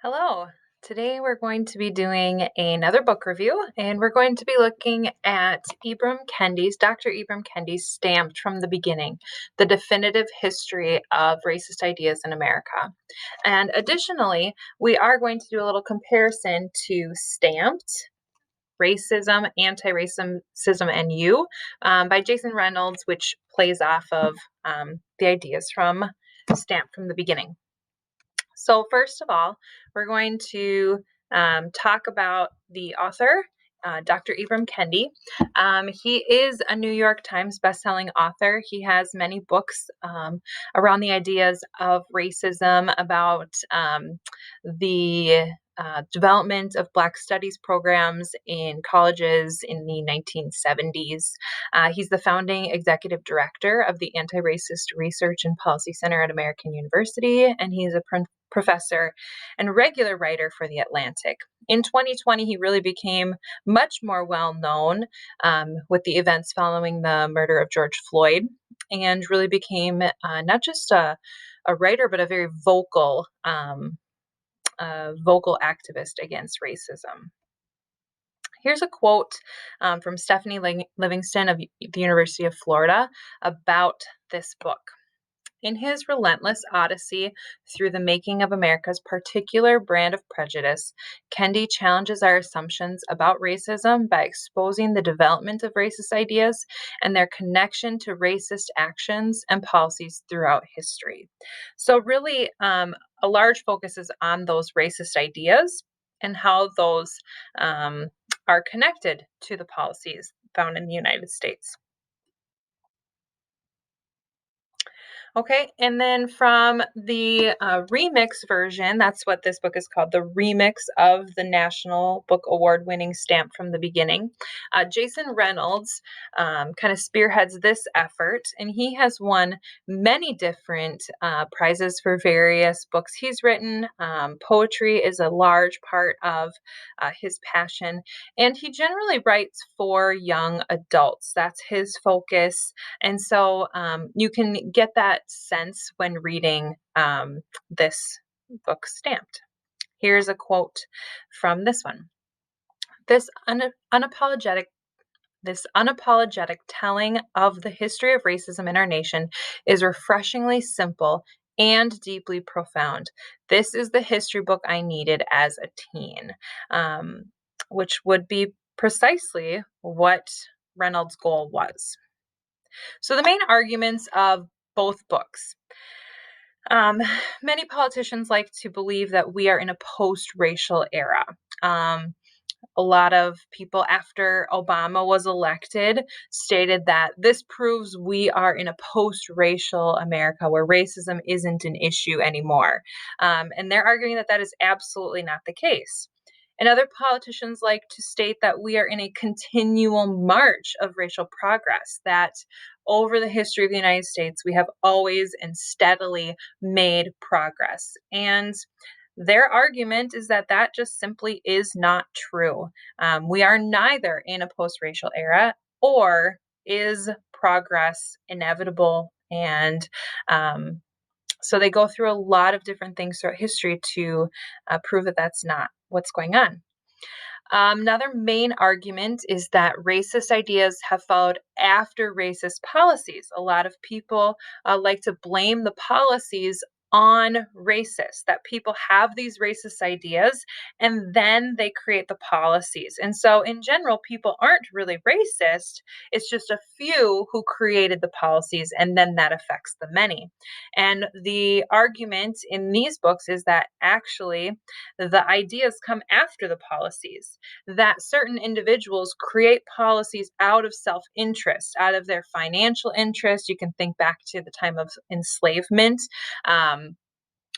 Hello. Today we're going to be doing another book review, and we're going to be looking at Dr. Ibram Kendi's Stamped from the Beginning, the definitive history of racist ideas in America. And additionally, we are going to do a little comparison to Stamped, Racism, Antiracism, and You by Jason Reynolds, which plays off of the ideas from Stamped from the Beginning. So first of all, we're going to talk about the author, Dr. Ibram Kendi. He is a New York Times bestselling author. He has many books around the ideas of racism, about the development of Black Studies programs in colleges in the 1970s. He's the founding executive director of the Anti-Racist Research and Policy Center at American University, and he's a professor and regular writer for The Atlantic. In 2020, he really became much more well known with the events following the murder of George Floyd, and really became not just a writer, but a very vocal activist against racism. Here's a quote from Stephanie Livingston of the University of Florida about this book. In his relentless odyssey through the making of America's particular brand of prejudice, Kendi challenges our assumptions about racism by exposing the development of racist ideas and their connection to racist actions and policies throughout history. So, really, a large focus is on those racist ideas and how those are connected to the policies found in the United States. Okay, and then from the remix version, that's what this book is called, the remix of the National Book Award winning Stamped from the Beginning. Jason Reynolds kind of spearheads this effort, and he has won many different prizes for various books he's written. Poetry is a large part of his passion, and he generally writes for young adults. That's his focus. And so you can get that sense when reading this book, Stamped. Here's a quote from this one. This unapologetic telling of the history of racism in our nation is refreshingly simple and deeply profound. This is the history book I needed as a teen, which would be precisely what Reynolds' goal was. So, the main arguments of both books. Many politicians like to believe that we are in a post-racial era. A lot of people after Obama was elected stated that this proves we are in a post-racial America where racism isn't an issue anymore. And they're arguing that that is absolutely not the case. And other politicians like to state that we are in a continual march of racial progress, that over the history of the United States, we have always and steadily made progress. And their argument is that that just simply is not true. We are neither in a post racial era or is progress inevitable. And so they go through a lot of different things throughout history to prove that that's not what's going on. Another main argument is that racist ideas have followed after racist policies. A lot of people like to blame the policies on racists, that people have these racist ideas and then they create the policies. And so, in general, people aren't really racist. It's just a few who created the policies and then that affects the many. And the argument in these books is that actually the ideas come after the policies, that certain individuals create policies out of self interest, out of their financial interest. You can think back to the time of enslavement.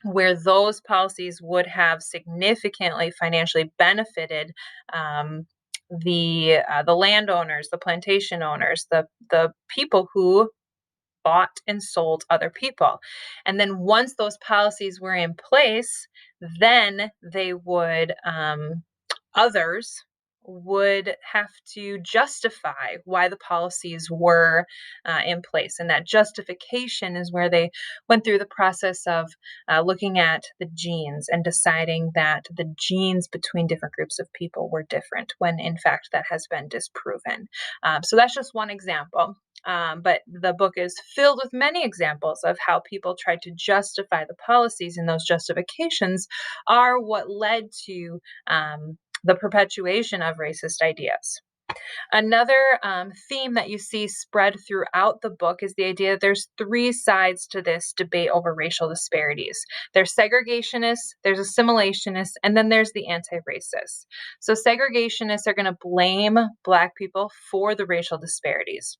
Where those policies would have significantly financially benefited the landowners, the plantation owners, the people who bought and sold other people. And then once those policies were in place, then they would others would have to justify why the policies were in place. And that justification is where they went through the process of looking at the genes and deciding that the genes between different groups of people were different, when in fact that has been disproven. So that's just one example. But the book is filled with many examples of how people tried to justify the policies, and those justifications are what led to the perpetuation of racist ideas. Another theme that you see spread throughout the book is the idea that there's three sides to this debate over racial disparities. There's segregationists, there's assimilationists, and then there's the anti-racists. So segregationists are going to blame Black people for the racial disparities.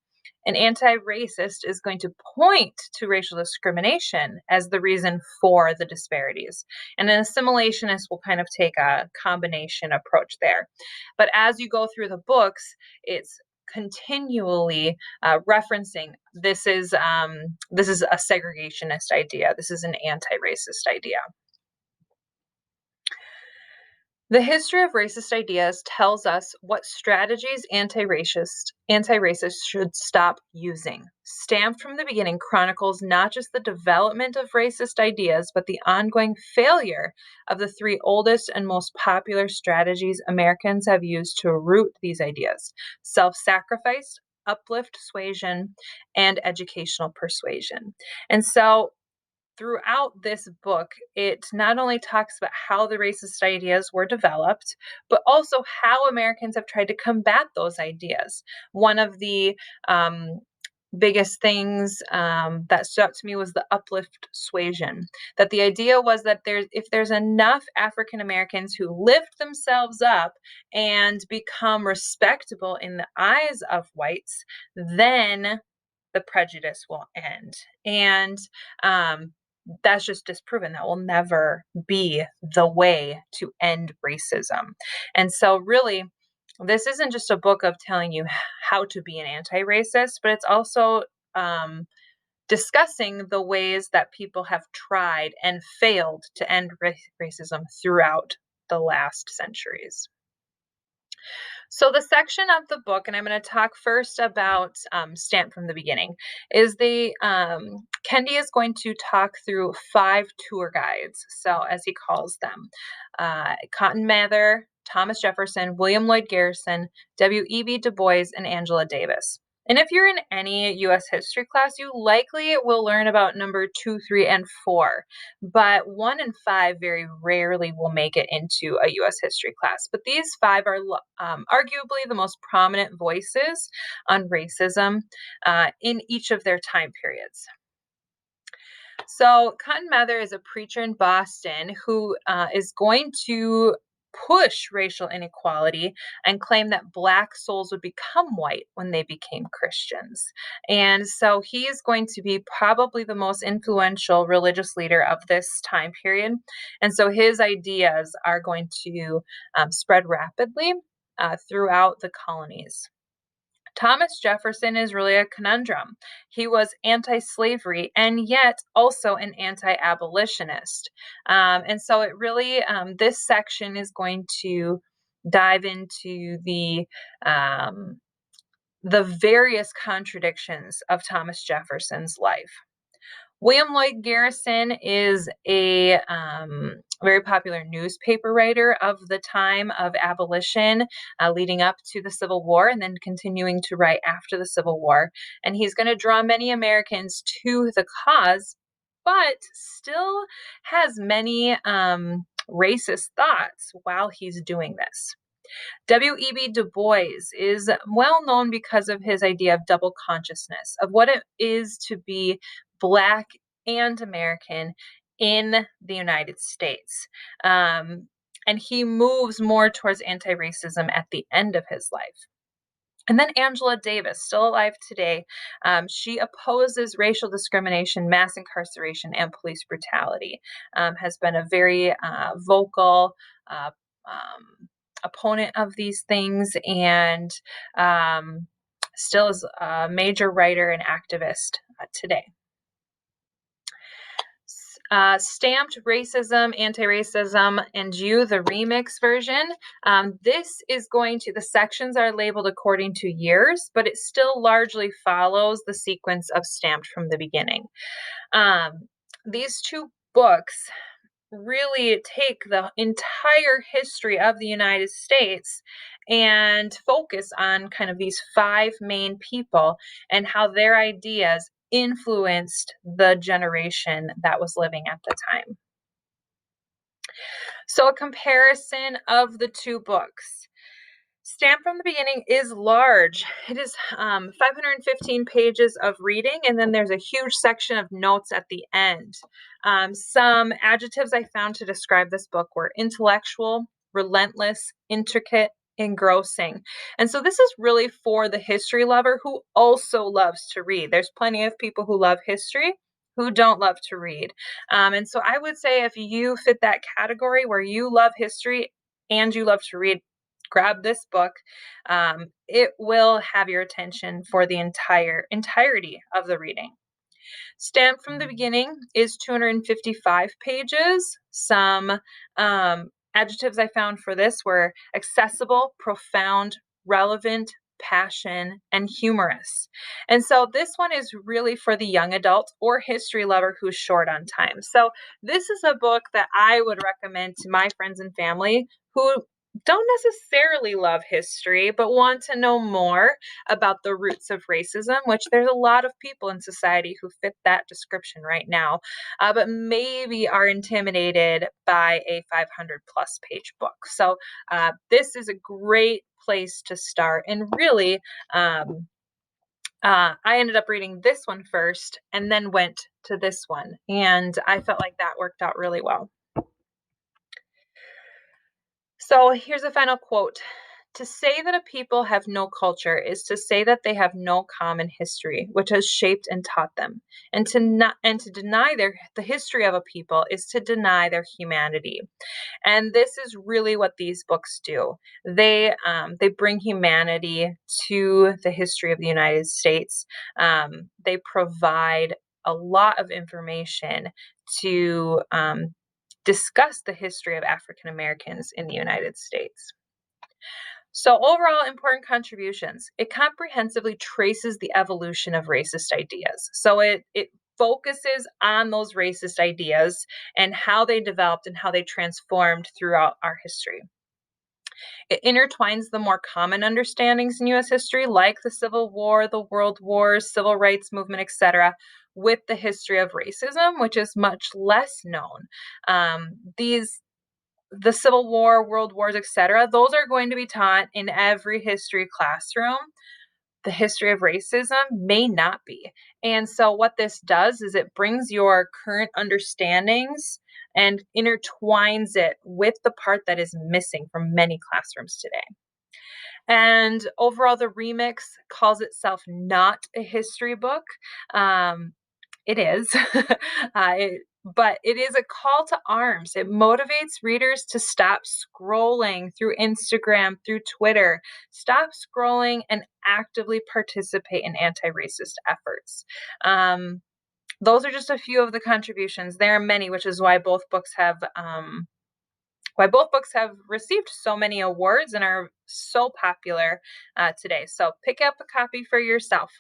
An anti-racist is going to point to racial discrimination as the reason for the disparities. And an assimilationist will kind of take a combination approach there. But as you go through the books, it's continually referencing this is a segregationist idea. This is an anti-racist idea. The history of racist ideas tells us what strategies anti-racists should stop using. Stamped from the beginning chronicles not just the development of racist ideas, but the ongoing failure of the three oldest and most popular strategies Americans have used to root these ideas: self-sacrifice, uplift suasion, and educational persuasion. And so throughout this book, it not only talks about how the racist ideas were developed, but also how Americans have tried to combat those ideas. One of the biggest things that stood out to me was the uplift suasion. That the idea was that if there's enough African Americans who lift themselves up and become respectable in the eyes of whites, then the prejudice will end. And that's just disproven. That will never be the way to end racism. And so, really, this isn't just a book of telling you how to be an anti-racist, but it's also discussing the ways that people have tried and failed to end racism throughout the last centuries. So the section of the book, and I'm going to talk first about Stamped from the beginning, is Kendi is going to talk through 5 tour guides, so as he calls them: Cotton Mather, Thomas Jefferson, William Lloyd Garrison, W.E.B. Du Bois, and Angela Davis. And if you're in any U.S. history class, you likely will learn about number 2, 3, and 4. But 1 and 5 very rarely will make it into a U.S. history class. But these 5 are arguably the most prominent voices on racism in each of their time periods. So Cotton Mather is a preacher in Boston who is going to push racial inequality and claim that Black souls would become white when they became Christians. And so he is going to be probably the most influential religious leader of this time period. And so his ideas are going to spread rapidly throughout the colonies. Thomas Jefferson is really a conundrum. He was anti slavery and yet also an anti abolitionist. And so it really, this section is going to dive into the various contradictions of Thomas Jefferson's life. William Lloyd Garrison is a very popular newspaper writer of the time of abolition, leading up to the Civil War, and then continuing to write after the Civil War. And he's going to draw many Americans to the cause, but still has many racist thoughts while he's doing this. W.E.B. Du Bois is well known because of his idea of double consciousness, of what it is to be Black and American in the United States. And he moves more towards anti-racism at the end of his life. And then Angela Davis, still alive today, she opposes racial discrimination, mass incarceration, and police brutality, has been a very vocal opponent of these things, and still is a major writer and activist today. Stamped Racism, Antiracism, and You, the remix version. This is the sections are labeled according to years, but it still largely follows the sequence of Stamped from the beginning. These two books really take the entire history of the United States and focus on kind of these five main people and how their ideas influenced the generation that was living at the time. So, a comparison of the two books. Stamped from the Beginning is large. It is 515 pages of reading, and then there's a huge section of notes at the end. Some adjectives I found to describe this book were intellectual, relentless, intricate, engrossing. And so this is really for the history lover who also loves to read. There's plenty of people who love history who don't love to read. And so I would say if you fit that category where you love history and you love to read, grab this book. It will have your attention for the entirety of the reading. Stamped from the Beginning is 255 pages. Some adjectives I found for this were accessible, profound, relevant, passion, and humorous. And so this one is really for the young adult or history lover who's short on time. So this is a book that I would recommend to my friends and family who don't necessarily love history, but want to know more about the roots of racism, which there's a lot of people in society who fit that description right now, but maybe are intimidated by a 500 plus page book. So this is a great place to start. And really, I ended up reading this one first and then went to this one. And I felt like that worked out really well. So here's a final quote. To say that a people have no culture is to say that they have no common history, which has shaped and taught them. And to deny the history of a people is to deny their humanity. And this is really what these books do. They bring humanity to the history of the United States. They provide a lot of information to discuss the history of African Americans in the United States. So, overall, important contributions. It comprehensively traces the evolution of racist ideas. So, it focuses on those racist ideas and how they developed and how they transformed throughout our history. It intertwines the more common understandings in US history, like the Civil War, the World Wars, Civil Rights Movement, etc., with the history of racism, which is much less known. The Civil War, World Wars, etc., those are going to be taught in every history classroom. The history of racism may not be. And so, what this does is it brings your current understandings and intertwines it with the part that is missing from many classrooms today. And overall, the remix calls itself not a history book. Um, it is. But it is a call to arms. It motivates readers to stop scrolling through Instagram, through Twitter, stop scrolling and actively participate in anti racist efforts. Those are just a few of the contributions. There are many, which is why both books have received so many awards and are so popular today. So pick up a copy for yourself.